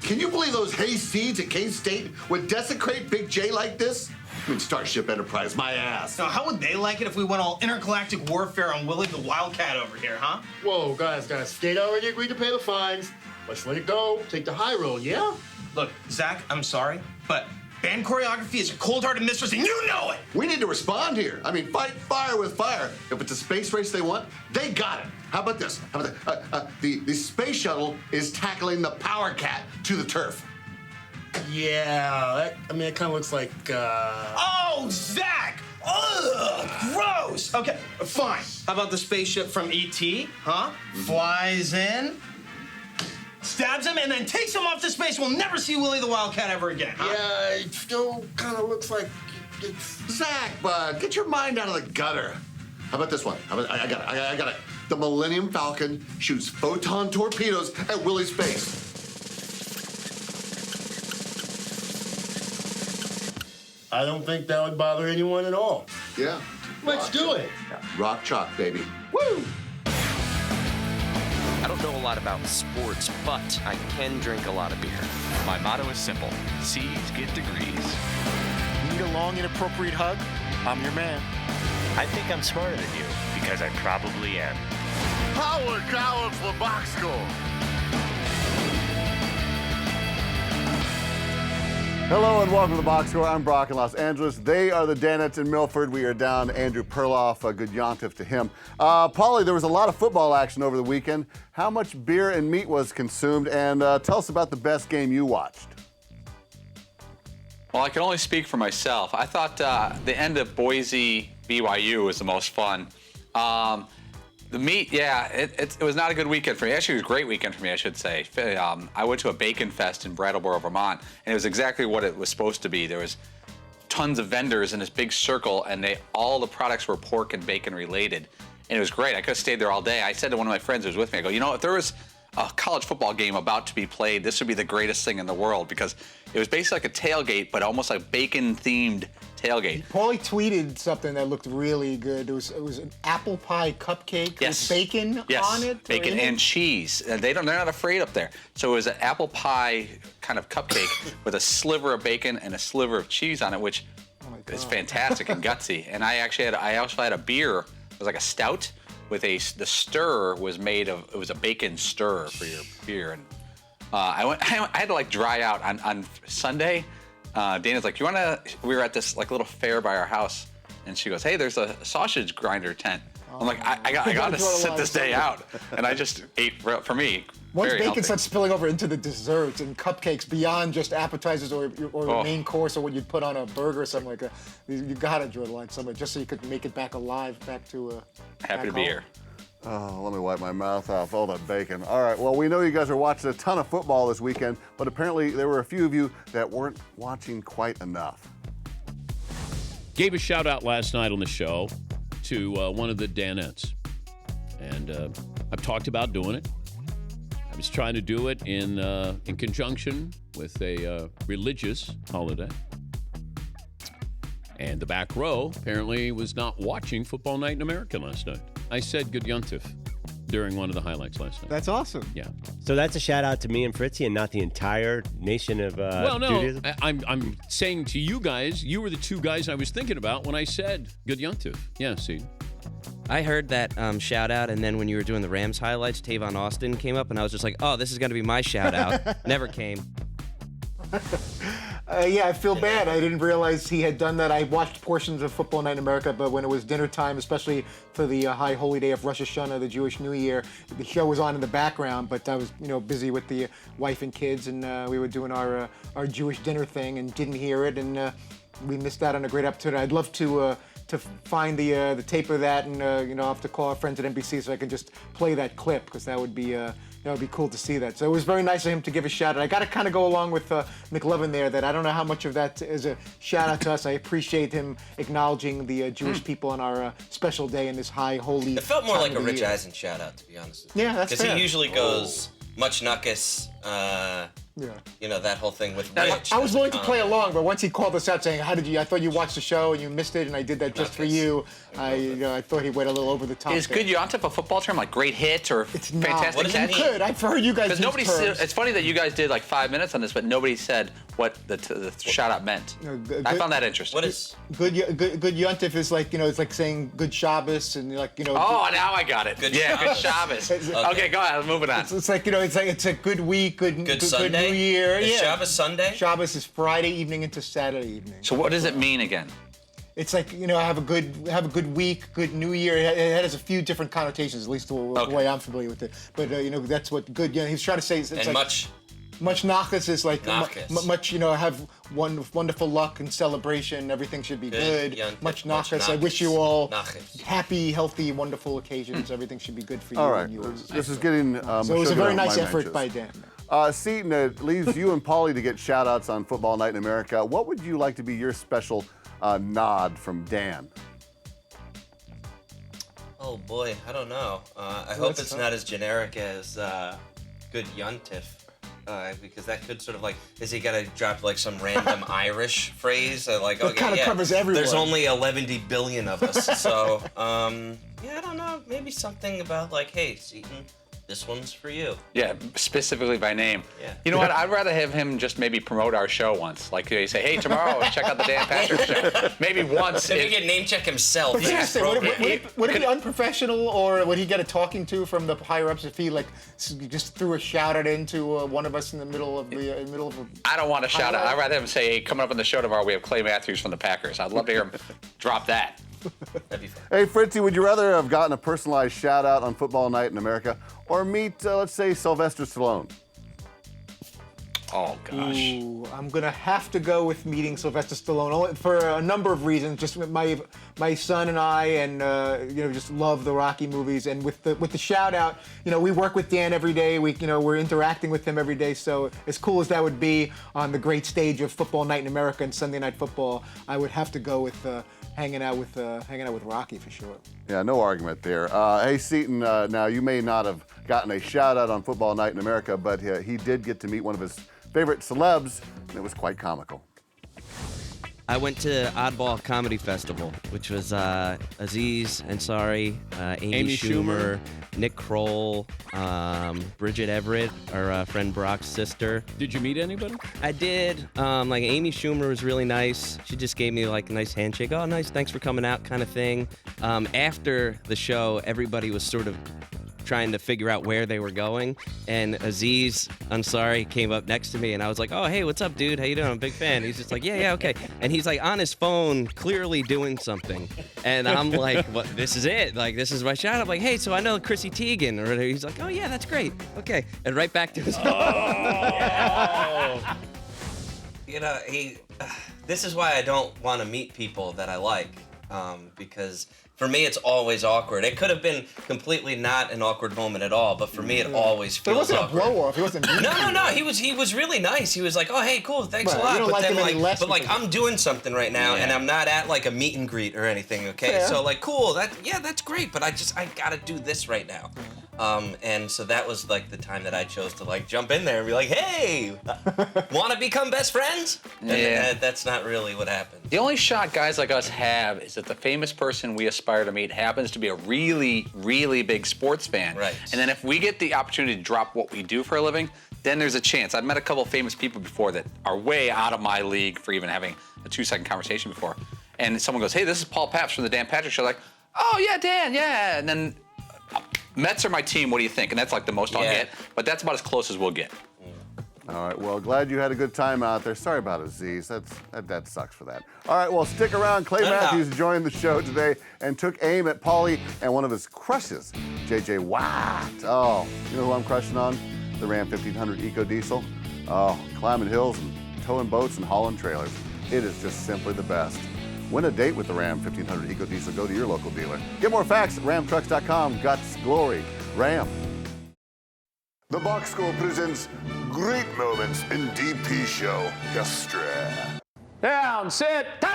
Can you believe those hay seeds at K-State would desecrate Big J like this? I mean, Starship Enterprise, my ass. Now, how would they like it if we went all intergalactic warfare on Willie the Wildcat over here, huh? Whoa, guys, State already agreed to pay the fines. Let's let it go. Take the high road, yeah? Look, Zach, I'm sorry, but band choreography is a cold-hearted mistress, and you know it! We need to respond here. I mean, fight fire with fire. If it's a space race they want, they got it. How about this? How about the space shuttle is tackling the Power Cat to the turf. Yeah, it kind of looks like, Oh, Zach! Ugh, gross! Okay, fine. How about the spaceship from E.T., huh? Flies in, stabs him, and then takes him off to space. We'll never see Willie the Wildcat ever again, huh? Yeah, it still kind of looks like it's... Zach, bud, get your mind out of the gutter. How about this one? I got it. The Millennium Falcon shoots photon torpedoes at Willie's face. I don't think that would bother anyone at all. Yeah. Let's do it. Yeah. Rock chalk, baby. Woo! I don't know a lot about sports, but I can drink a lot of beer. My motto is simple. C's get degrees. Need a long, inappropriate hug? I'm your man. I think I'm smarter than you, because I probably am. Howard Collins for box score. Hello and welcome to the Box Score. I'm Brock in Los Angeles. They are the Danettes in Milford. We are down Andrew Perloff. A good yontif to him. Paulie, there was a lot of football action over the weekend. How much beer and meat was consumed? And tell us about the best game you watched. Well, I can only speak for myself. I thought the end of Boise BYU was the most fun. The meat, yeah, it was not a good weekend for me. Actually, it was a great weekend for me, I should say. I went to a bacon fest in Brattleboro, Vermont, and it was exactly what it was supposed to be. There was tons of vendors in this big circle, and all the products were pork and bacon related. And it was great. I could have stayed there all day. I said to one of my friends who was with me, I go, you know, if there was a college football game about to be played, this would be the greatest thing in the world, because it was basically like a tailgate, but almost like bacon-themed tailgate. Paulie tweeted something that looked really good. It was an apple pie cupcake with bacon on it. Bacon and cheese. They're not afraid up there. So it was an apple pie kind of cupcake with a sliver of bacon and a sliver of cheese on it, which is fantastic and gutsy. And I also had a beer. It was like a stout with the stir was made of, it was a bacon stir for your beer. And I had to like dry out on Sunday. Dana's like, we were at this like little fair by our house, and she goes, hey, there's a sausage grinder tent. I'm like, I got to sit this day out. And I just ate, for me, once very bacon healthy. starts spilling over into the desserts and cupcakes beyond just appetizers or the main course or what you'd put on a burger or something like that, you gotta draw the line somewhere just so you could make it back alive, back to Happy to be here. Oh, let me wipe my mouth off. All that bacon. All right, well, we know you guys are watching a ton of football this weekend, but apparently there were a few of you that weren't watching quite enough. Gave a shout out last night on the show to one of the Danettes. And I've talked about doing it. I was trying to do it in conjunction with a religious holiday. And the back row apparently was not watching Football Night in America last night. I said good yontif during one of the highlights last night. That's awesome. Yeah. So that's a shout out to me and Fritzy and not the entire nation of well, no, Judaism? I'm saying to you guys, you were the two guys I was thinking about when I said good yontif. Yeah, see. I heard that shout out, and then when you were doing the Rams highlights, Tavon Austin came up, and I was just like, oh, this is going to be my shout out. Never came. Yeah, I feel bad. I didn't realize he had done that. I watched portions of Football Night in America, but when it was dinner time, especially for the high holy day of Rosh Hashanah, the Jewish New Year, the show was on in the background, but I was, busy with the wife and kids, and we were doing our Jewish dinner thing and didn't hear it, and we missed out on a great opportunity. I'd love to find the tape of that, and I'll have to call our friends at NBC so I can just play that clip, because that would be cool to see that. So it was very nice of him to give a shout out. I got to kind of go along with McLovin there, that I don't know how much of that is a shout out to us. I appreciate him acknowledging the Jewish people on our special day in this high holy. It felt more like a Rich year. Eisen shout out, to be honest with you. Yeah, that's fair. Because he usually goes much nuckus. that whole thing with I Rich. was willing to play along, but once he called us out saying, "How did you? I thought you watched the show and you missed it, and I did that just for you." I thought he went a little over the top. Is good Yontef a football term, like great hit or It's fantastic not. catch? You could. I've heard you guys. Because nobody. It's funny that you guys did like 5 minutes on this, but nobody said what the shout out meant. I found that interesting. What is good Yontif is like it's like saying good Shabbos and Oh, now I got it. Good Shabbos. Okay, go ahead. Moving on. It's like it's a good week, good Sunday? New Year. Is Shabbos Sunday? Shabbos is Friday evening into Saturday evening. So what does it mean again? It's like have a good week, good New Year. It has a few different connotations, at least the way I'm familiar with it. But that's what good. He's trying to say. It's like, much nachas is like much have wonderful luck and celebration. Everything should be good. Much nachas. I wish you all happy, healthy, wonderful occasions. Everything should be good for you. All right. And yours. This is getting. So it was a very nice effort by Dan. Seton, it leaves you and Paulie to get shout-outs on Football Night in America. What would you like to be your special nod from Dan? Oh boy, I don't know. I hope it's not as generic as good Yontif. Because that could sort of like, is he gonna drop like some random Irish phrase? Like, okay, kind of covers everyone. There's only 11 billion of us, so I don't know. Maybe something about like, hey, Seton, this one's for you. Yeah, specifically by name. Yeah. You know what? I'd rather have him just maybe promote our show once. Like they say, hey, tomorrow check out the Dan Patrick Show. Maybe once. Maybe he can name check himself. Would it be unprofessional, or would he get a talking to from the higher ups if he like just threw a shout out into one of us in the middle of a... I don't want to shout out. I'd rather have him say, hey, coming up on the show tomorrow, we have Clay Matthews from the Packers. I'd love to hear him drop that. That'd be fun. Hey, Fritzy, would you rather have gotten a personalized shout out on Football Night in America or meet, let's say, Sylvester Stallone? Oh, gosh. Ooh, I'm going to have to go with meeting Sylvester Stallone only for a number of reasons. Just my son and I and just love the Rocky movies, and with the shout out, we work with Dan every day. We're interacting with him every day. So as cool as that would be on the great stage of Football Night in America and Sunday Night Football, I would have to go with hanging out with Rocky for sure. Yeah, no argument there. Hey, Seton, now you may not have gotten a shout out on Football Night in America, but he did get to meet one of his favorite celebs, and it was quite comical. I went to Oddball Comedy Festival, which was Aziz Ansari, Amy Schumer, Nick Kroll, Bridget Everett, our friend Brock's sister. Did you meet anybody? I did. Like Amy Schumer was really nice. She just gave me like a nice handshake. Oh, nice, thanks for coming out, kind of thing. After the show, everybody was sort of trying to figure out where they were going, and Aziz Ansari came up next to me, and I was like, oh, hey, what's up, dude? How you doing? I'm a big fan. He's just like, yeah, okay. And he's like on his phone, clearly doing something. And I'm like, what? This is it. Like, this is my shot. I'm like, hey, so I know Chrissy Teigen. Or he's like, oh, yeah, that's great. Okay. And right back to his phone. This is why I don't want to meet people that I like, because for me, it's always awkward. It could have been completely not an awkward moment at all, but for me, it always feels awkward. It wasn't a blow-off. It wasn't mean. No. He was really nice. He was like, oh, hey, cool, thanks a lot. You don't But like then, him any less like, I'm doing something right now, and I'm not at like a meet and greet or anything. Okay, Fair. so like, cool. That's great. But I gotta do this right now. And so that was like the time that I chose to like jump in there and be like, hey, want to become best friends? Yeah. And that's not really what happened. The only shot guys like us have is that the famous person we aspire to meet happens to be a really, really big sports fan. Right. And then if we get the opportunity to drop what we do for a living, then there's a chance. I've met a couple of famous people before that are way out of my league for even having a 2-second conversation before. And someone goes, hey, this is Paul Papps from the Dan Patrick Show. Like, oh, yeah, Dan, yeah. And then Mets are my team, what do you think? And that's like the most I'll get, but that's about as close as we'll get. All right, well, glad you had a good time out there. Sorry about Aziz. That sucks for that. All right, well, stick around. Clay Matthews joined the show today and took aim at Paulie and one of his crushes, J.J. Watt. Oh, you know who I'm crushing on? The Ram 1500 Eco Diesel. Oh, climbing hills and towing boats and hauling trailers. It is just simply the best. Win a date with the Ram 1500 Eco Diesel. Go to your local dealer. Get more facts at ramtrucks.com. Guts, glory, Ram. The Box Score presents Great Moments in DP Show History. Down, sit, I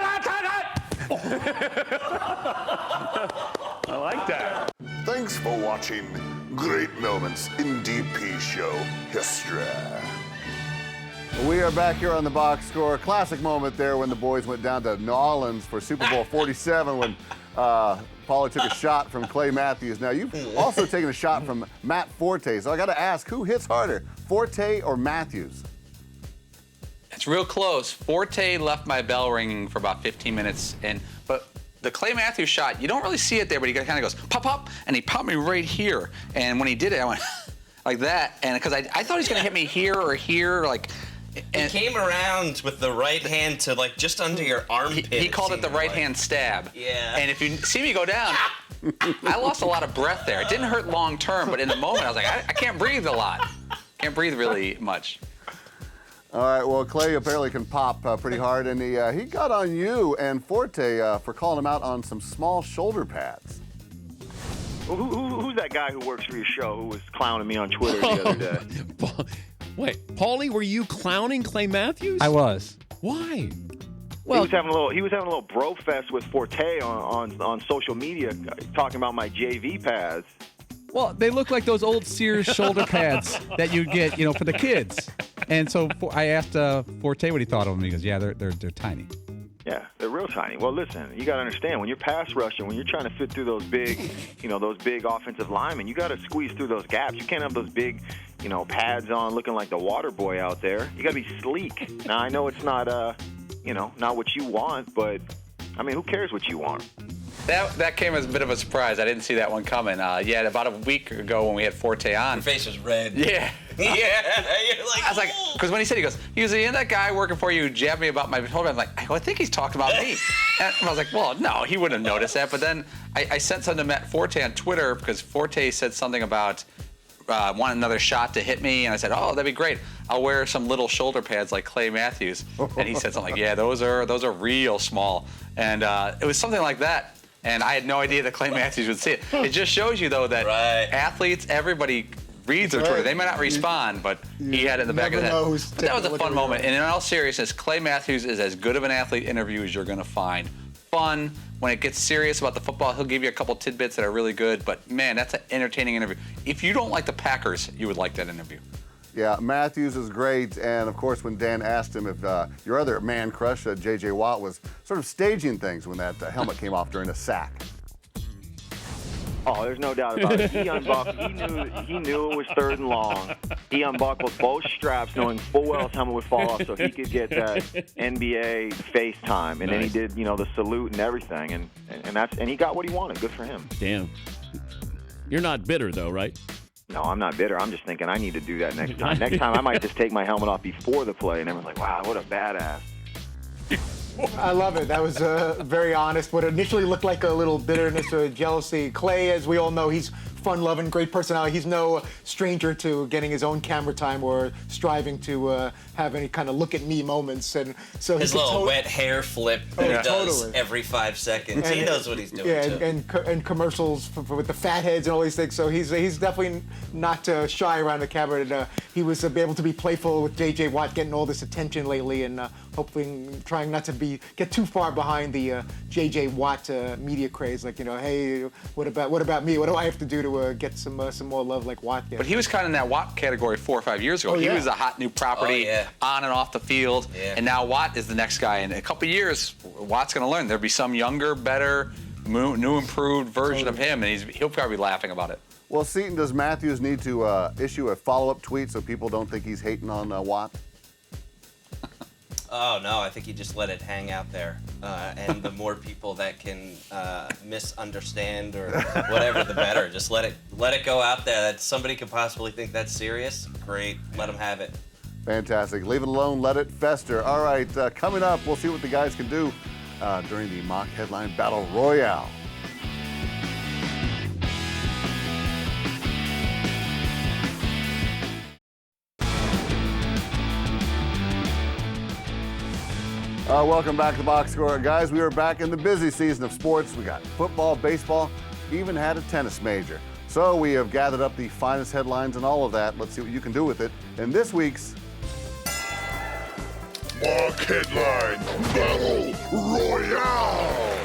like that. Thanks for watching Great Moments in DP Show History. We are back here on the box score. Classic moment there when the boys went down to New Orleans for Super Bowl 47 when Paulie took a shot from Clay Matthews. Now, you've also taken a shot from Matt Forte. So I got to ask, who hits harder, Forte or Matthews? It's real close. Forte left my bell ringing for about 15 minutes, but the Clay Matthews shot, you don't really see it there, but he kind of goes pop, pop, and he popped me right here. And when he did it, I went like that, and because I thought he was going to hit me here or here, like. And he came around with the right hand to like just under your armpit. He called it the right hand stab. Yeah. And if you see me go down, I lost a lot of breath there. It didn't hurt long term, but in the moment I was like, I can't breathe a lot. Can't breathe really much. All right, well, Clay apparently can pop pretty hard, and he got on you and Forte for calling him out on some small shoulder pads. Who's that guy who works for your show who was clowning me on Twitter the other day? Wait, Paulie, were you clowning Clay Matthews? I was. Why? Well, he was having a little bro fest with Forte on social media, talking about my JV pads. Well, they look like those old Sears shoulder pads that you get, for the kids. And so I asked Forte what he thought of them. He goes, "Yeah, they're tiny." Yeah, they're real tiny. Well, listen, you got to understand, when you're pass rushing, when you're trying to fit through those big, those big offensive linemen, you got to squeeze through those gaps. You can't have those big, pads on looking like the water boy out there. You got to be sleek. Now, I know it's not, not what you want, but, I mean, who cares what you want? That came as a bit of a surprise. I didn't see that one coming. Yeah, about a week ago when we had Forte on. Your face was red. Yeah. Yeah, you're like, I was like, because when he said, he goes, that guy working for you jabbed me about my shoulder. I'm like, I think he's talking about me. And I was like, well, no, he wouldn't have noticed that. But then I sent something to Matt Forte on Twitter because Forte said something about wanting another shot to hit me. And I said, oh, that'd be great. I'll wear some little shoulder pads like Clay Matthews. And he said something like, yeah, those are real small. And it was something like that. And I had no idea that Clay Matthews would see it. It just shows you, though, that athletes, everybody reads their Twitter. They may not respond, but he had it in the back of his head. That was a fun moment. And in all seriousness, Clay Matthews is as good of an athlete interview as you're going to find. Fun. When it gets serious about the football, he'll give you a couple tidbits that are really good. But, man, that's an entertaining interview. If you don't like the Packers, you would like that interview. Yeah, Matthews is great. And, of course, when Dan asked him if your other man crush, J.J. Watt, was sort of staging things when that helmet came off during a sack. Oh, there's no doubt about it. He unbuckled. He knew it was 3rd and long. He unbuckled both straps, knowing full well his helmet would fall off, so he could get that NBA FaceTime. And then he did, the salute and everything, and he got what he wanted. Good for him. Damn. You're not bitter though, right? No, I'm not bitter. I'm just thinking I need to do that next time. Next time I might just take my helmet off before the play, and everyone's like, "Wow, what a badass." I love it. That was very honest. What initially looked like a little bitterness or jealousy. Clay, as we all know, he's fun-loving, great personality. He's no stranger to getting his own camera time or striving to have any kind of look-at-me moments. And so his little wet hair flip that he does every 5 seconds. And he knows what he's doing. Yeah, too. and commercials with the fat heads and all these things. So he's definitely not shy around the camera. And he was able to be playful with J.J. Watt, getting all this attention lately, and hopefully trying not to get too far behind the J.J. Watt media craze. Like, hey, what about me? What do I have to do to get some more love like Watt gets? But he was kind of in that Watt category 4 or 5 years ago. Oh, yeah. He was a hot new property on and off the field. Yeah. And now Watt is the next guy. In a couple of years, Watt's going to learn. There'll be some younger, better, new improved version of him, and he'll probably be laughing about it. Well, Seton, does Matthews need to issue a follow-up tweet so people don't think he's hating on Watt? Oh, no, I think you just let it hang out there. And the more people that can misunderstand or whatever, the better. Just let it go out there. That somebody could possibly think that's serious. Great. Let them have it. Fantastic. Leave it alone. Let it fester. All right, coming up, we'll see what the guys can do during the mock headline battle royale. Welcome back to the Box Score. Guys, we are back in the busy season of sports. We got football, baseball, even had a tennis major. So we have gathered up the finest headlines and all of that. Let's see what you can do with it in this week's Mock Headline Battle Royale.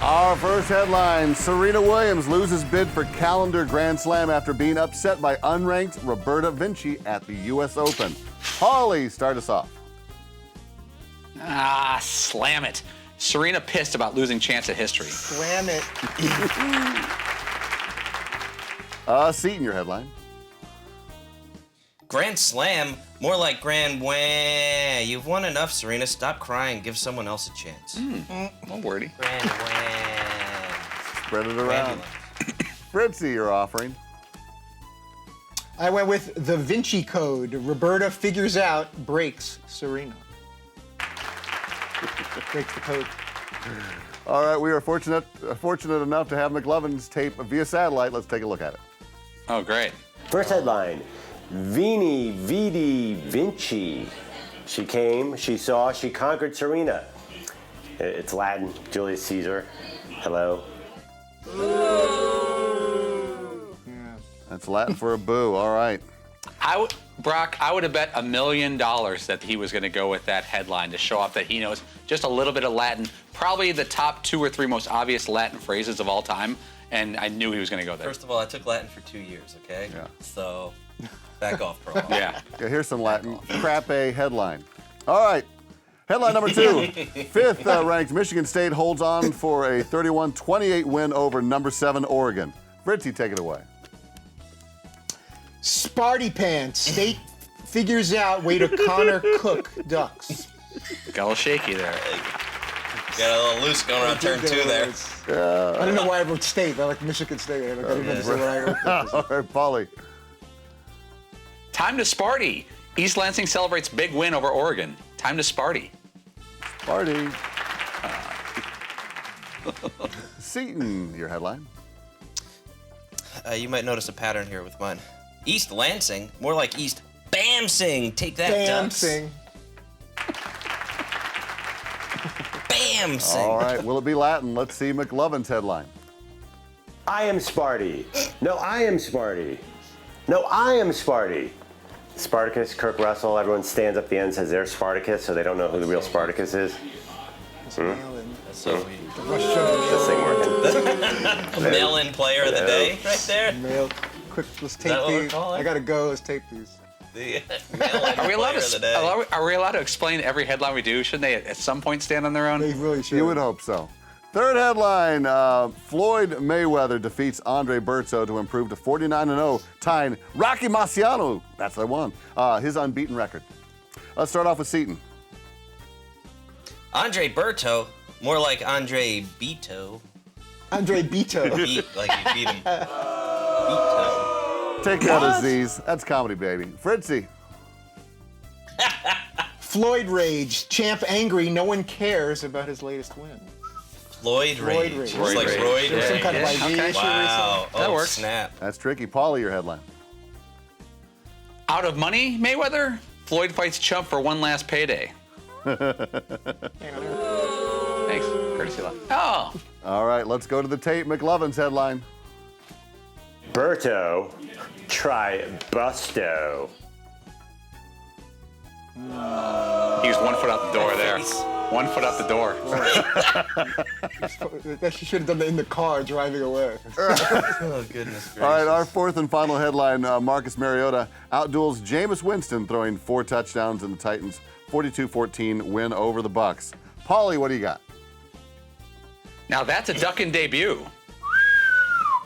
Our first headline, Serena Williams loses bid for calendar Grand Slam after being upset by unranked Roberta Vinci at the U.S. Open. Paulie, start us off. Slam it. Serena pissed about losing chance at history. Slam it. Seton, your headline. Grand Slam, more like Grand Wah. You've won enough, Serena. Stop crying. Give someone else a chance. Well wordy. Grand Wah. Spread it around. Fritzy, your offering. I went with the Vinci Code. Roberta figures out, breaks Serena. Breaks the code. All right, we are fortunate enough to have McLovin's tape via satellite. Let's take a look at it. Oh, great. First headline, Vini Vidi Vinci. She came, she saw, she conquered Serena. It's Latin, Julius Caesar. Hello. That's Latin for a boo. All right. Brock, I would have bet $1 million that he was going to go with that headline to show off that he knows just a little bit of Latin, probably the top 2 or 3 most obvious Latin phrases of all time, and I knew he was going to go there. First of all, I took Latin for 2 years, okay? Yeah. So, back off, bro. Yeah. Okay, here's some Latin. Crap a headline. All right. Headline number 2. Fifth ranked Michigan State holds on for a 31-28 win over number 7 Oregon. Fritzy, take it away. Sparty Pants. State figures out way to Connor Cook Ducks. Got a little shaky there. Got a little loose going around turn 2 there. I don't know why I wrote State. I like Michigan State. I don't even say what I wrote. All right, Paulie. Time to Sparty. East Lansing celebrates big win over Oregon. Time to Sparty. Sparty. Seton, your headline. You might notice a pattern here with mine. East Lansing, more like East Bamsing. Take that, Ducks. Bamsing. Bamsing. All right, will it be Latin? Let's see McLovin's headline. I am Sparty. No, I am Sparty. No, I am Sparty. Spartacus, Kirk Russell, everyone stands up at the end and says they're Spartacus, so they don't know who the real Spartacus is. That's so weird. This thing working. Mail-in player of the day, right there. Mail. Quick, let's tape that what we're these. calling? I gotta go. Let's tape these. The Are we allowed player of the day. are we allowed to explain every headline we do? Shouldn't they at some point stand on their own? They really should. You would hope so. Third headline, Floyd Mayweather defeats Andre Berto to improve to 49-0, tying Rocky Marciano, that's the one, his unbeaten record. Let's start off with Seton. Andre Berto, more like Andre Beto. Andre Beto. Beat, like you beat him. Beto. Take that, Aziz. That's comedy, baby. Fritzy. Floyd Rage. Champ angry. No one cares about his latest win. Floyd Rage. Rage. It's like Rage. Royd There's some Rage. kind of IV issue recently. Wow. That Oh, works. snap. That's tricky. Paulie, your headline. Out of money, Mayweather? Floyd fights Chump for one last payday. Thanks. Courtesy left. Oh. All right, let's go to the tape. McLovin's headline. Berto, try Busto. He was 1 foot out the door there. 1 foot out the door. That she should have done that in the car driving away. Oh, goodness gracious. All right, our fourth and final headline, Marcus Mariota outduels Jameis Winston, throwing 4 touchdowns in the Titans' 42-14 win over the Bucs. Paulie, what do you got? Now that's a ducking debut.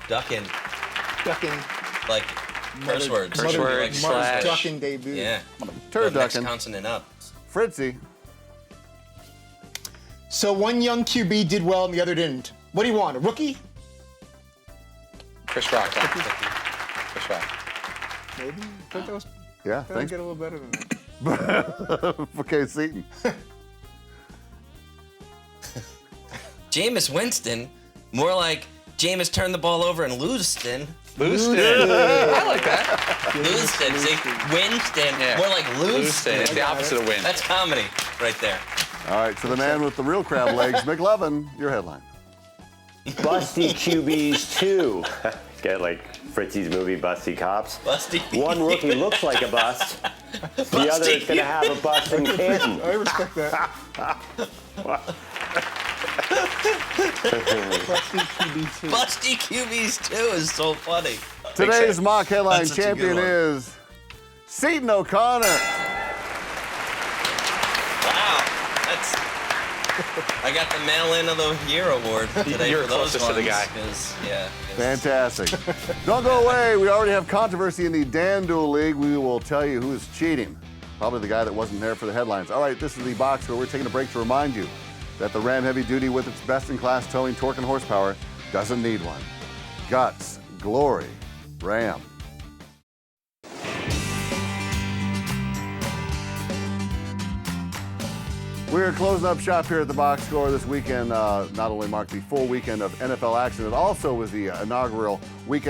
Ducking. Ducking. Like curse words. Curse words Like slash- Ducking debut. Yeah. Turd Go next ducking. consonant up. Fritzy. So one young QB did well and the other didn't. What do you want? A rookie? Chris Rock. Chris Rock. Maybe. I thought that was. Yeah, Gotta thanks. get a little better than that. Okay, Seton. Jameis Winston, more like Jameis turned the ball over and Lewiston. Lewiston. I like that. Lewiston. See? Winston. Yeah. More like Lewiston. Lewiston. It's the opposite of win. That's comedy right there. All right, so the man with the real crab legs, McLovin, your headline. Busty QBs 2. Get like Fritzy's movie, Busty Cops. Busty. One rookie looks like a bust. The other is going to have a bust in Canton. I respect that. Busty QBs 2 is so funny. Today's mock headline That's such a good champion one. is Seton O'Connor. I got the Mail-In of the Year award today You're for those closest to the guy. 'cause, yeah. Fantastic. Don't go away. We already have controversy in the Dan Duel League. We will tell you who is cheating. Probably the guy that wasn't there for the headlines. All right, this is the box score. We're taking a break to remind you that the Ram Heavy Duty, with its best-in-class towing, torque, and horsepower, doesn't need one. Guts, glory, Ram. We're closing up shop here at the box score. This weekend not only marked the full weekend of NFL action, it also was the inaugural week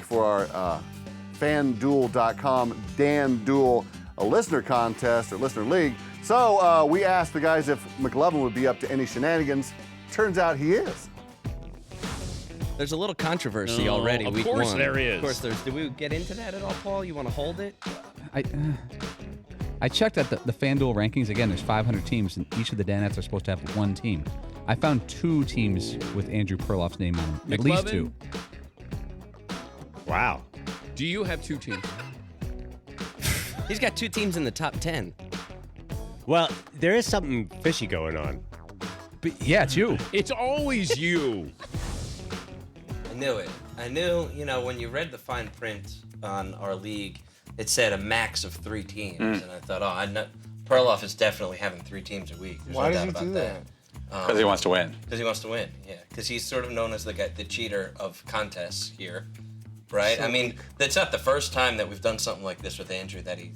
for our FanDuel.com Dan Duel listener contest or listener league. So we asked the guys if McLovin would be up to any shenanigans. Turns out he is. There's a little controversy No, already. of Week course one. there is. Of course there's. Did we get into that at all, Paul? You want to hold it? I checked at the FanDuel rankings. Again, there's 500 teams, and each of the Danettes are supposed to have one team. I found 2 teams with Andrew Perloff's name on them. At least 2. Wow. Do you have 2 teams? He's got 2 teams in the top 10. Well, there is something fishy going on. But yeah, it's you. It's always you. I knew it. I knew, when you read the fine print on our league, it said a max of 3 teams. And I thought, I know Perloff is definitely having 3 teams a week. There's Why no does doubt he about do that. Because he wants to win. Because he wants to win, yeah. Because he's sort of known as the cheater of contests here, right? I mean, that's not the first time that we've done something like this with Andrew that he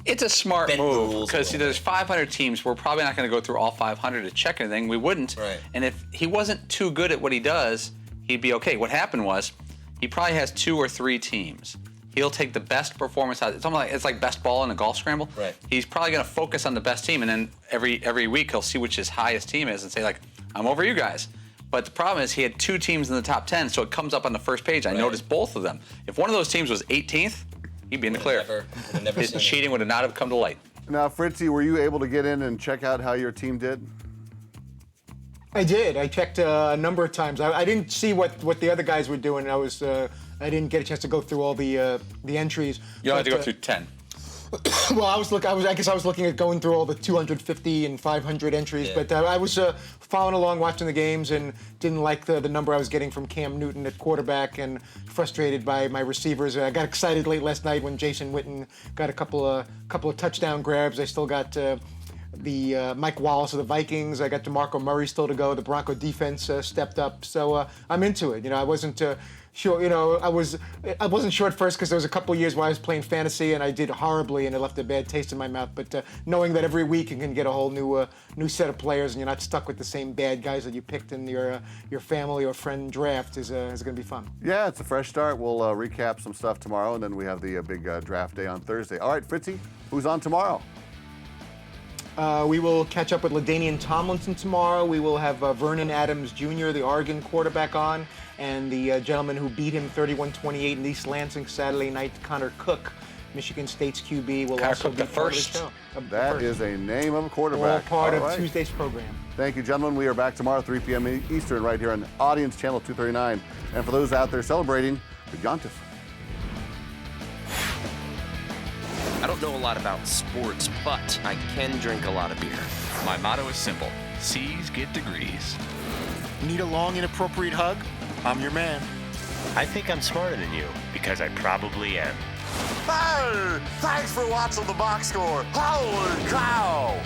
It's a smart bent the move rules a because little there's 500 teams. We're probably not going to go through all 500 to check anything. We wouldn't. Right. And if he wasn't too good at what he does, he'd be okay. What happened was he probably has 2 or 3 teams. He'll take the best performance out. It's like best ball in a golf scramble. Right. He's probably going to focus on the best team, and then every week he'll see which his highest team is and say like, I'm over you guys. But the problem is he had 2 teams in the top 10, so it comes up on the first page. I noticed both of them. If one of those teams was 18th, he'd be in the clear. His cheating would not have come to light. Now, Fritzy, were you able to get in and check out how your team did? I did. I checked a number of times. I didn't see what the other guys were doing. I didn't get a chance to go through all the entries. You only have to go through 10. Well, I guess I was looking at going through all the 250 and 500 entries, but I was following along, watching the games, and didn't like the number I was getting from Cam Newton at quarterback, and frustrated by my receivers. I got excited late last night when Jason Witten got a couple of touchdown grabs. I still got the Mike Wallace of the Vikings. I got DeMarco Murray still to go. The Bronco defense stepped up, so I'm into it. I wasn't sure. I wasn't sure at first because there was a couple of years where I was playing fantasy and I did horribly and it left a bad taste in my mouth. But knowing that every week you can get a whole new set of players and you're not stuck with the same bad guys that you picked in your family or friend draft is going to be fun. Yeah, it's a fresh start. We'll recap some stuff tomorrow, and then we have the big draft day on Thursday. All right, Fritzy, who's on tomorrow? We will catch up with LaDainian Tomlinson tomorrow. We will have Vernon Adams Jr., the Oregon quarterback, on, and the gentleman who beat him 31-28 in East Lansing Saturday night, Connor Cook, Michigan State's QB, will Connor also Cook be the part first. of the show. That is a name of a quarterback. All part All of right. Tuesday's program. Thank you, gentlemen. We are back tomorrow, 3 p.m. Eastern, right here on Audience Channel 239. And for those out there celebrating, good Yontif. I don't know a lot about sports, but I can drink a lot of beer. My motto is simple. C's get degrees. Need a long, inappropriate hug? I'm your man. I think I'm smarter than you, because I probably am. Hey, thanks for watching the box score. Holy cow!